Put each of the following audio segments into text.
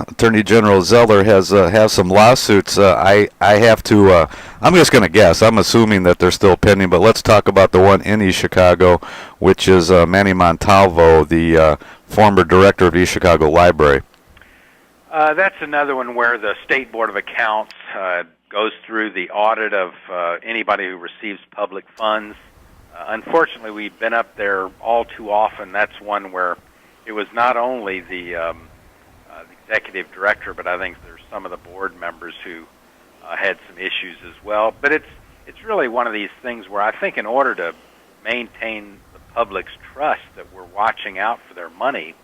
Attorney General Zoeller has some lawsuits. I have to. I'm just going to guess. I'm assuming that they're still pending. But let's talk about the one in East Chicago, which is Manny Montalvo, the former director of East Chicago Library. That's another one where the State Board of Accounts goes through the audit of anybody who receives public funds. Unfortunately, we've been up there all too often. That's one where it was not only the executive director, but I think there's some of the board members who had some issues as well. But it's really one of these things where I think in order to maintain the public's trust that we're watching out for their money,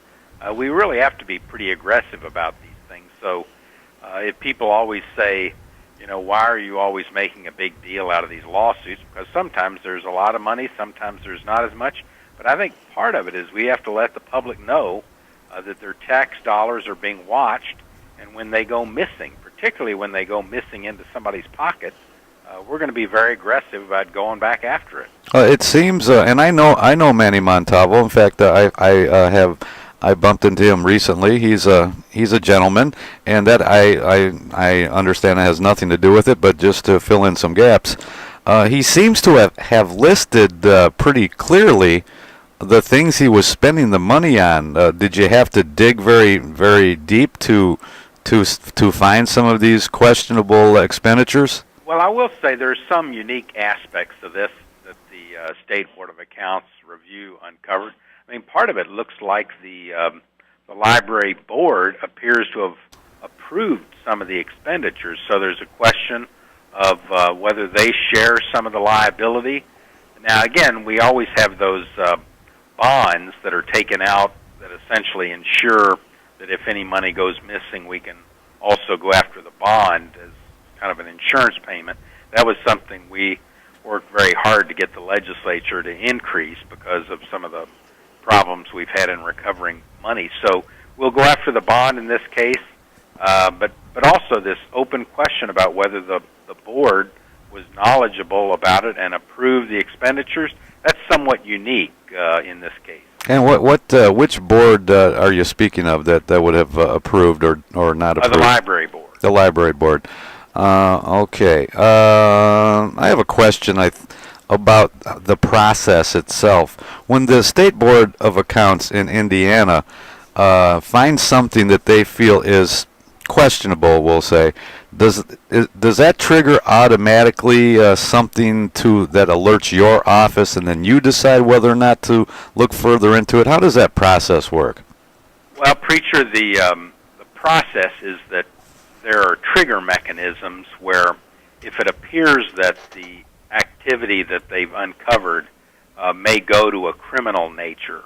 we really have to be pretty aggressive about these things. So if people always say, you know, why are you always making a big deal out of these lawsuits? Because sometimes there's a lot of money, sometimes there's not as much. But I think part of it is we have to let the public know that their tax dollars are being watched, and when they go missing, particularly when they go missing into somebody's pocket, we're going to be very aggressive about going back after it. It seems, and I know Manny Montalvo. In fact, I bumped into him recently. He's a gentleman, and that I understand it has nothing to do with it, but just to fill in some gaps, he seems to have listed pretty clearly the things he was spending the money on. Did you have to dig very, very deep to find some of these questionable expenditures? Well, I will say there's some unique aspects of this that the State Board of Accounts review uncovered. I mean, part of it looks like the library board appears to have approved some of the expenditures. So there's a question of whether they share some of the liability. Now, again, we always have those bonds that are taken out that essentially ensure that if any money goes missing, we can also go after the bond as kind of an insurance payment. That was something we worked very hard to get the legislature to increase because of some of the problems we've had in recovering money. So we'll go after the bond in this case, but also this open question about whether the board was knowledgeable about it and approved the expenditures. That's somewhat unique in this case. And which board are you speaking of that would have approved or not approved? The library board. The library board. Okay. I have a question about the process itself. When the State Board of Accounts in Indiana finds something that they feel is questionable, we'll say, does that trigger automatically something that alerts your office, and then you decide whether or not to look further into it? How does that process work? Well, Preacher, the process is that there are trigger mechanisms where if it appears that the activity that they've uncovered may go to a criminal nature,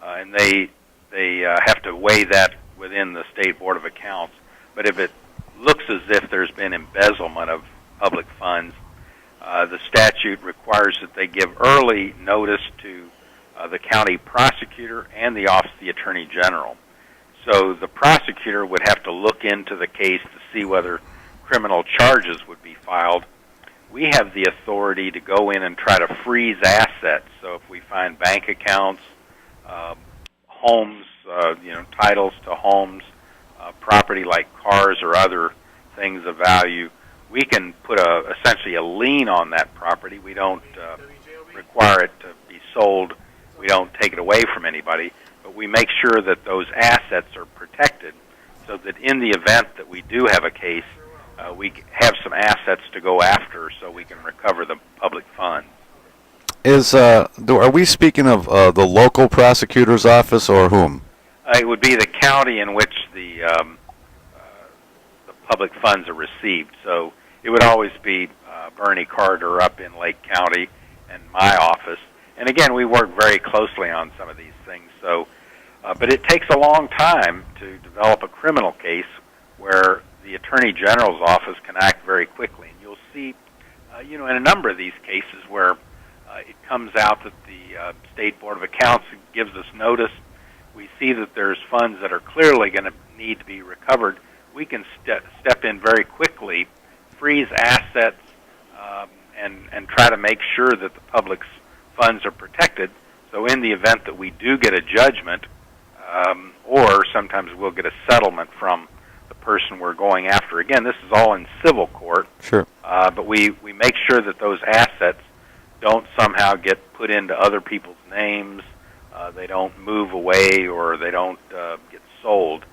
and they have to weigh that within the State Board of Accounts. But if it looks as if there's been embezzlement of public funds, the statute requires that they give early notice to the county prosecutor and the Office of the Attorney General. So the prosecutor would have to look into the case to see whether criminal charges would be filed. We have the authority to go in and try to freeze assets. So if we find bank accounts, homes, titles to homes, property like cars or other things of value, we can put essentially a lien on that property. We don't require it to be sold. We don't take it away from anybody, but we make sure that those assets are protected so that in the event that we do have a case, we have some assets to go after so we can recover the public funds. Are we speaking of the local prosecutor's office or whom? It would be the county in which the public funds are received. So it would always be Bernie Carter up in Lake County and my office. And again, we work very closely on some of these things. So, but it takes a long time to develop a criminal case where the Attorney General's office can act very quickly. And you'll see, in a number of these cases where it comes out that the State Board of Accounts gives us notice, we see that there's funds that are clearly going to need to be recovered. We can step in very quickly, freeze assets, and try to make sure that the public's funds are protected. So in the event that we do get a judgment, or sometimes we'll get a settlement from the person we're going after. Again, this is all in civil court. Sure. But we make sure that those assets don't somehow get put into other people's names, they don't move away, or they don't get sold,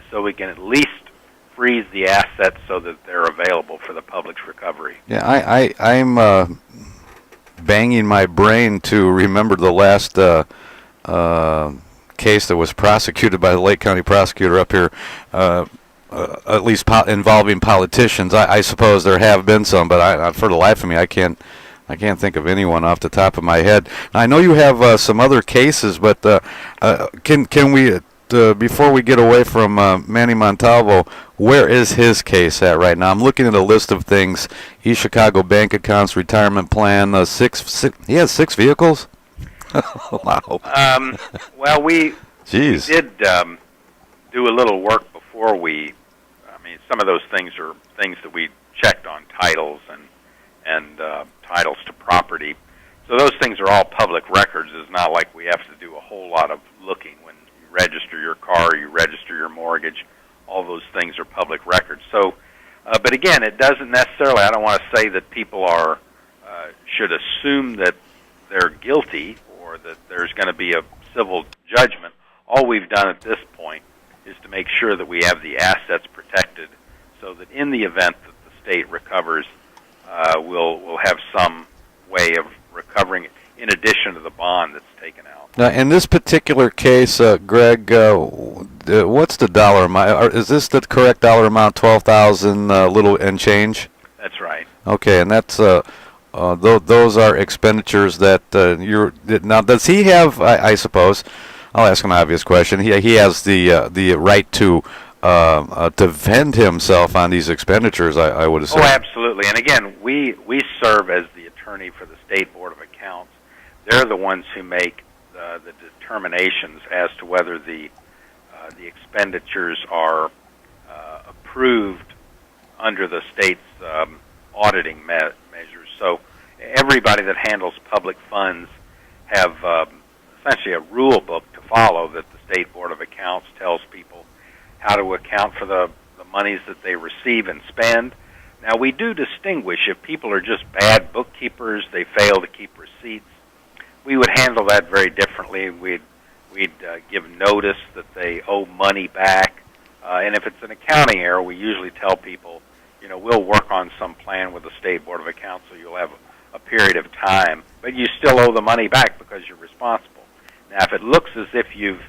so we can at least freeze the assets so that they're available for the public's recovery. Yeah, I'm banging my brain to remember the last case that was prosecuted by the Lake County prosecutor up here, at least involving politicians. I suppose there have been some, but for the life of me, I can't think of anyone off the top of my head. Now, I know you have some other cases, but can we, before we get away from Manny Montalvo, where is his case at right now? I'm looking at a list of things: East Chicago bank accounts, retirement plan, he has 6 vehicles. Wow. Well, we Jeez. did do a little work before some of those things are things that we checked on titles and titles to property. So those things are all public records. It's not like we have to do a whole lot of looking. When you register your car, you register your mortgage, all those things are public records. So, but again, it doesn't necessarily, I don't want to say that people should assume that they're guilty or that there's going to be a civil judgment. All we've done at this point is to make sure that we have the assets protected so that in the event that the state recovers, we'll have some way of recovering it in addition to the bond that's taken out. Now, in this particular case, Greg, what's the dollar amount? Is this the correct dollar amount, $12,000 little and change? That's right. Okay, and that's those are expenditures that now. Does he have? I suppose I'll ask an obvious question. He has the right to defend himself on these expenditures, I would assume. Oh, absolutely. And again, we serve as the attorney for the State Board of Accounts. They're the ones who make the determinations as to whether the expenditures are approved under the state's auditing measures. So everybody that handles public funds have essentially a rule book to follow that the State Board of Accounts tells people how to account for the monies that they receive and spend. Now, we do distinguish if people are just bad bookkeepers, they fail to keep receipts. We would handle that very differently. We'd give notice that they owe money back. And if it's an accounting error, we usually tell people, we'll work on some plan with the State Board of Accounts so you'll have a period of time, but you still owe the money back because you're responsible. Now, if it looks as if you've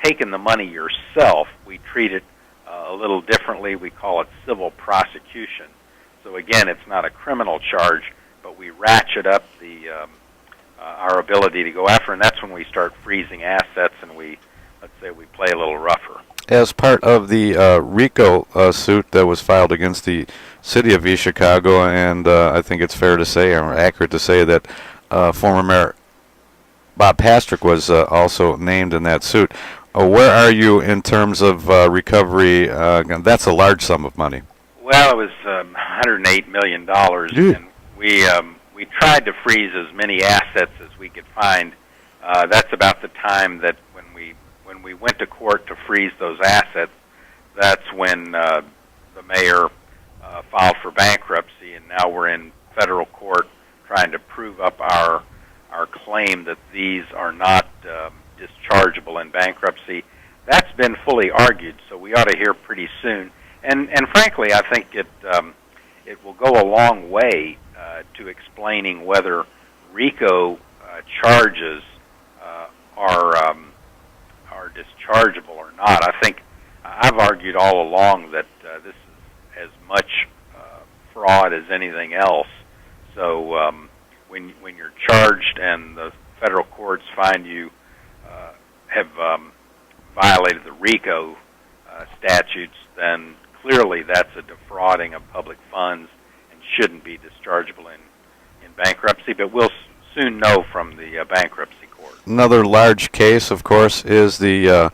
taken the money yourself, we treat it a little differently. We call it civil prosecution. So again, it's not a criminal charge, but we ratchet up our ability to go after, and that's when we start freezing assets and let's say we play a little rougher. As part of the RICO suit that was filed against the city of East Chicago, and I think it's fair to say, or accurate to say, that former Mayor Bob Pastrick was also named in that suit. Where are you in terms of recovery? That's a large sum of money. Well, it was $108 million, and we tried to freeze as many assets as we could find. That's about the time that when we went to court to freeze those assets, that's when the mayor filed for bankruptcy, and now we're in federal court trying to prove up our claim that these are not dischargeable in bankruptcy. That's been fully argued, so we ought to hear pretty soon. And frankly, I think it will go a long way to explaining whether RICO charges are dischargeable or not. I think I've argued all along that this is as much fraud as anything else. So when you're charged and the federal courts find you have violated the RICO statutes, then clearly that's a defrauding of public funds and shouldn't be dischargeable in bankruptcy. But we'll soon know from the bankruptcy court. Another large case, of course, is the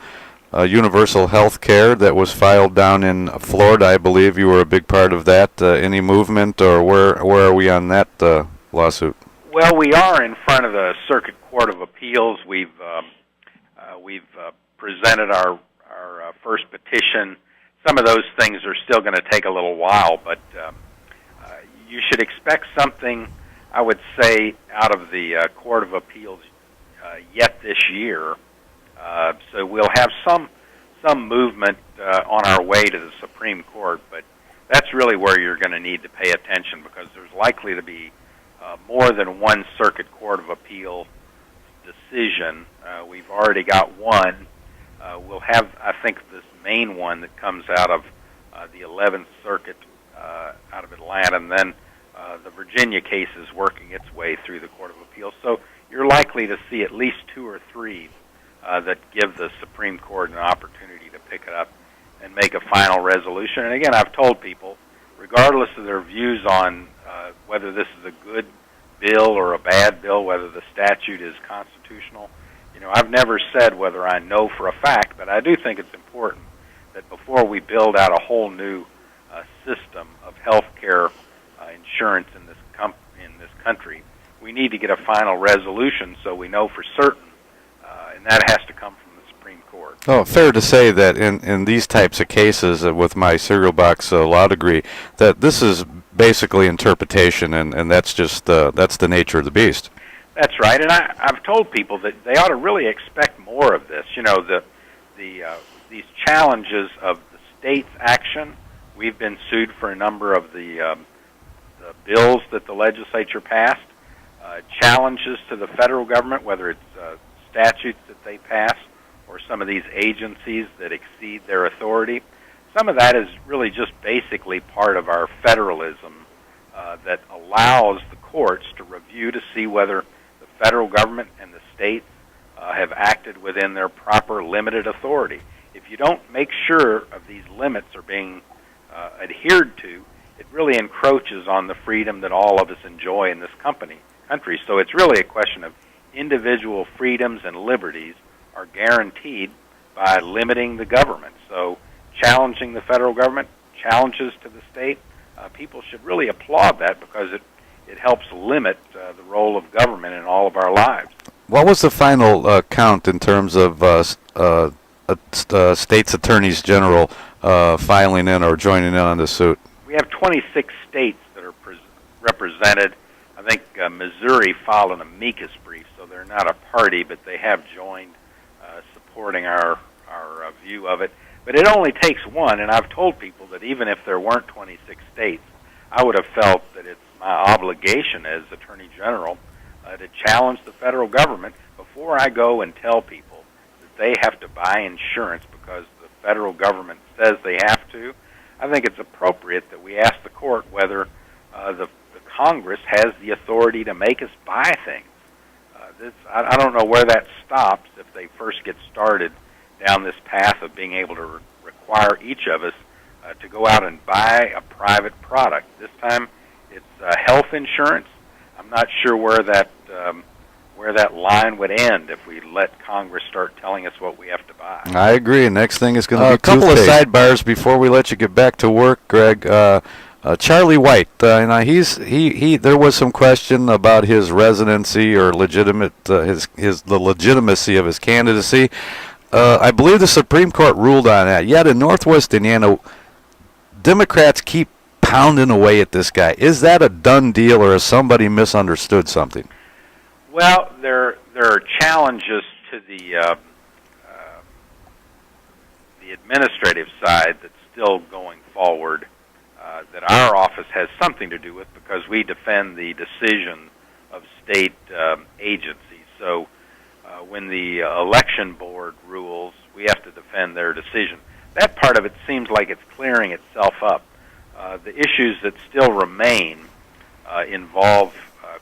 universal health care that was filed down in Florida. I believe you were a big part of that. Any movement, or where are we on that lawsuit? Well, we are in front of the Circuit Court of Appeals. We've presented our first petition. Some of those things are still going to take a little while, but you should expect something, I would say, out of the Court of Appeals yet this year. So we'll have some movement on our way to the Supreme Court, but that's really where you're going to need to pay attention, because there's likely to be more than one Circuit Court of Appeal decision. We've already got one. We'll have, I think, this main one that comes out of the 11th Circuit out of Atlanta, and then the Virginia case is working its way through the Court of Appeals. So you're likely to see at least two or three that give the Supreme Court an opportunity to pick it up and make a final resolution. And again, I've told people, regardless of their views on whether this is a good bill or a bad bill, whether the statute is constitutional, I've never said whether I know for a fact, but I do think it's important that before we build out a whole new system of health care insurance in this country, we need to get a final resolution so we know for certain, and that has to come from the Supreme Court. Oh, fair to say that in these types of cases, with my serial box law degree, that this is basically interpretation, and that's just that's the nature of the beast. That's right, and I've told people that they ought to really expect more of this. These challenges of the state's action. We've been sued for a number of the bills that the legislature passed. Challenges to the federal government, whether it's statutes that they pass or some of these agencies that exceed their authority. Some of that is really just basically part of our federalism that allows the courts to review to see whether the federal government and the states have acted within their proper limited authority. If you don't make sure of these limits are being adhered to, it really encroaches on the freedom that all of us enjoy in this country. So it's really a question of individual freedoms and liberties are guaranteed by limiting the government. So challenging the federal government, challenges to the state, people should really applaud that, because it helps limit the role of government in all of our lives. What was the final count in terms of states' attorneys general filing in or joining in on the suit? We have 26 states that are represented. I think Missouri filed an amicus brief, so they're not a party, but they have joined supporting our view of it. But it only takes one, and I've told people that even if there weren't 26 states, I would have felt that it's my obligation as Attorney General to challenge the federal government before I go and tell people that they have to buy insurance because the federal government says they have to. I think it's appropriate that we ask the court whether the Congress has the authority to make us buy things. I don't know where that stops if they first get started down this path of being able to require each of us to go out and buy a private product. This time it's health insurance. I'm not sure where that line would end if we let Congress start telling us what we have to buy. I agree. Next thing is going to be a couple of sidebars before we let you get back to work, Greg. Charlie White, there was some question about his residency or the legitimacy of his candidacy. I believe the Supreme Court ruled on that. Yet in Northwest Indiana, Democrats keep pounding away at this guy. Is that a done deal, or has somebody misunderstood something? Well, there are challenges to the administrative side that's still going forward that our office has something to do with, because we defend the decision of state agencies. So when the election board rules, we have to defend their decision. That part of it seems like it's clearing itself up. The issues that still remain involve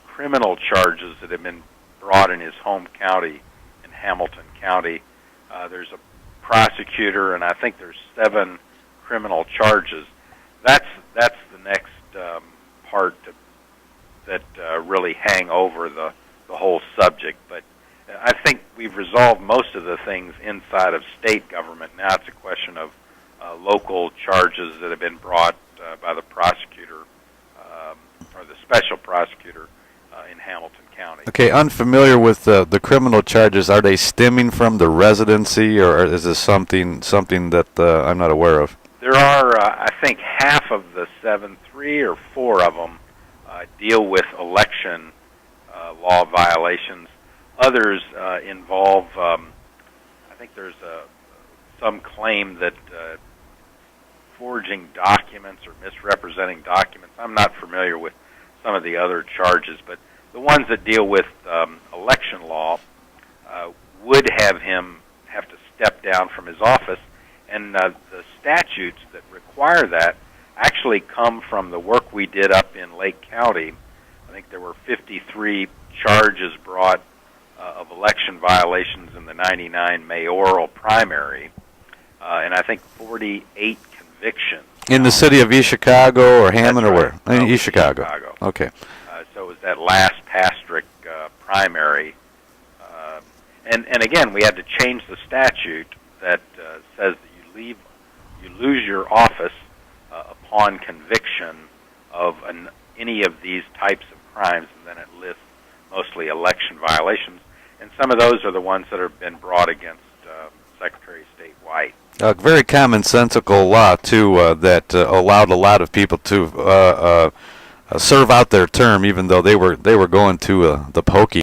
criminal charges that have been brought in his home county, in Hamilton County. There's a prosecutor, and I think there's 7 criminal charges. That's the next part that really hang over the whole subject. But I think we've resolved most of the things inside of state government. Now it's a question of local charges that have been brought by the prosecutor or the special prosecutor in Hamilton County. Okay, unfamiliar with the criminal charges. Are they stemming from the residency, or is this something that I'm not aware of? There are, I think, half of the 7, 3 or 4 of them deal with election law violations. Others involve, I think there's some claim that forging documents or misrepresenting documents. I'm not familiar with some of the other charges, but the ones that deal with election law would have him have to step down from his office, and the statutes that require that actually come from the work we did up in Lake County. I think there were 53 charges brought of election violations in the '99 mayoral primary, and I think 48 convictions. In the city of East Chicago or Hammond, or where? Right. In East Chicago. Chicago. Okay. So it was that last Pastrick primary. And again, we had to change the statute that says that you lose your office upon conviction of any of these types of crimes, and then it lists mostly election violations. And some of those are the ones that have been brought against Secretary of State White. A very commonsensical law too that allowed a lot of people to serve out their term, even though they were going to the pokey.